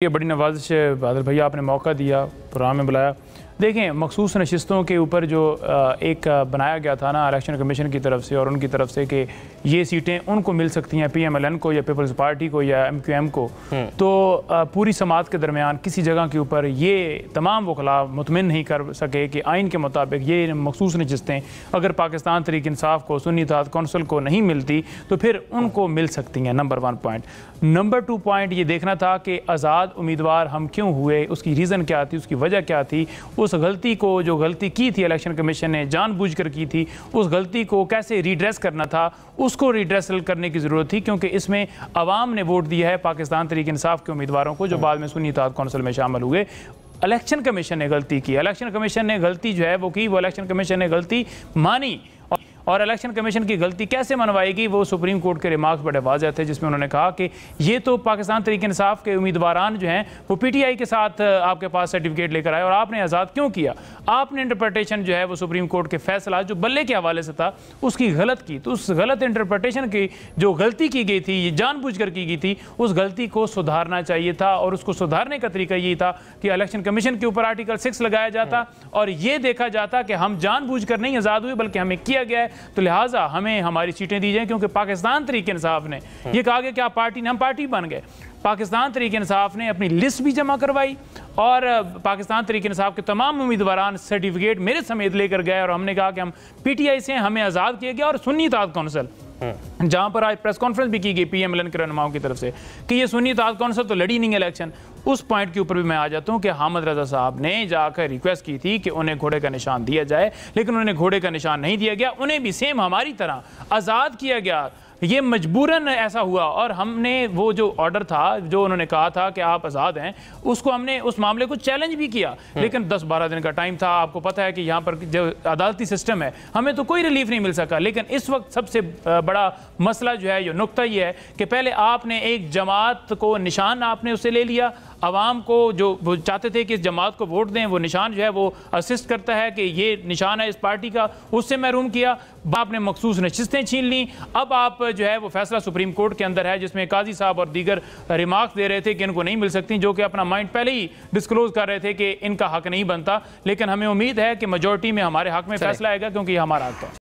ये बड़ी नवाजिश है बादल भैया, आपने मौका दिया, प्रोग्राम में बुलाया। देखें, मखसूस नशिस्तों के ऊपर जो एक बनाया गया था ना इलेक्शन कमीशन की तरफ से और उनकी तरफ से कि ये सीटें उनको मिल सकती हैं, PMLN को या पीपल्स पार्टी को या MQM को, तो पूरी समात के दरमियान किसी जगह के ऊपर ये तमाम वकला मुतमिन नहीं कर सके कि आइन के मुताबिक ये मखसूस नशिस्तें अगर पाकिस्तान तहरीक इंसाफ को, सुन्नी इत्तेहाद कौंसिल को नहीं मिलती तो फिर उनको मिल सकती हैं। Number 1 point. नंबर 2 पॉइंट ये देखना था कि आज़ाद उम्मीदवार हम क्यों हुए, उसकी रीज़न क्या थी, उसकी वजह क्या थी, उस गलती को जो गलती की थी इलेक्शन कमीशन ने जानबूझकर की थी, उस गलती को कैसे रिड्रेस करना था, उसको रिड्रेसल करने की ज़रूरत थी, क्योंकि इसमें अवाम ने वोट दिया है पाकिस्तान तहरीक इंसाफ के उम्मीदवारों को जो बाद में सुन्नी इत्तेहाद कौंसिल में शामिल हुए। इलेक्शन कमीशन ने गलती की, इलेक्शन कमीशन ने गलती जो है वो की, वो इलेक्शन कमीशन ने गलती मानी। और इलेक्शन कमीशन की गलती कैसे मनवाएगी, वो सुप्रीम कोर्ट के रिमार्क्स बड़े वाज़ेह थे जिसमें उन्होंने कहा कि ये तो पाकिस्तान तहरीक इंसाफ के उम्मीदवारान जो हैं वो PTI के साथ आपके पास सर्टिफिकेट लेकर आए और आपने आज़ाद क्यों किया। आपने इंटरप्रटेशन जो है वो सुप्रीम कोर्ट के फैसला जो बल्ले के हवाले से था उसकी गलत की, तो उस गलत इंटरप्रटेशन की जो गलती की गई थी, ये जानबूझकर की गई थी, उस गलती को सुधारना चाहिए था। और उसको सुधारने का तरीका यही था कि इलेक्शन कमीशन के ऊपर आर्टिकल 6 लगाया जाता और ये देखा जाता कि हम जानबूझकर नहीं आज़ाद हुए बल्कि हमें किया गया है, तो लिहाजा हमें हमारी सीटें दी जाएं। क्योंकि पाकिस्तान तहरीक इंसाफ ने ये कहा कि क्या पार्टी ने, हम पार्टी बन गए। पाकिस्तान तहरीक इंसाफ ने अपनी लिस्ट भी जमा करवाई और पाकिस्तान तहरीक इंसाफ के तमाम उम्मीदवारान सर्टिफिकेट मेरे समेत लेकर गए और हमने कहा कि हम PTI से हमें आज़ाद किया गया। और सुन्नी इत्तेहाद कौंसिल, जहां पर आज प्रेस कॉन्फ्रेंस भी की गई PMLN के रहनुमाओं की तरफ से कि ये सुन्नी इत्तेहाद कौंसिल तो लड़ी नहीं इलेक्शन, उस पॉइंट के ऊपर भी मैं आ जाता हूं कि हामिद रजा साहब ने जाकर रिक्वेस्ट की थी कि उन्हें घोड़े का निशान दिया जाए, लेकिन उन्हें घोड़े का निशान नहीं दिया गया, उन्हें भी सेम हमारी तरह आज़ाद किया गया। ये मजबूरन ऐसा हुआ और हमने वो जो ऑर्डर था जो उन्होंने कहा था कि आप आज़ाद हैं, उसको हमने उस मामले को चैलेंज भी किया, लेकिन 10-12 दिन का टाइम था। आपको पता है कि यहाँ पर जो अदालती सिस्टम है हमें तो कोई रिलीफ नहीं मिल सका। लेकिन इस वक्त सबसे बड़ा मसला जो है, ये नुक्ता ये है कि पहले आपने एक जमात को निशान आपने उससे ले लिया, अवाम को जो वो चाहते थे कि इस जमात को वोट दें, वो निशान जो है वो असिस्ट करता है कि ये निशान है इस पार्टी का, उससे महरूम किया। आपने मखसूस नशिस्तें छीन ली। अब आप जो है वो फैसला सुप्रीम कोर्ट के अंदर है जिसमें काजी साहब और दीगर रिमार्क्स दे रहे थे कि इनको नहीं मिल सकती, जो कि अपना माइंड पहले ही डिस्क्लोज कर रहे थे कि इनका हक नहीं बनता। लेकिन हमें उम्मीद है कि मेजॉरिटी में हमारे हक में फैसला आएगा, क्योंकि ये हमारा हक है।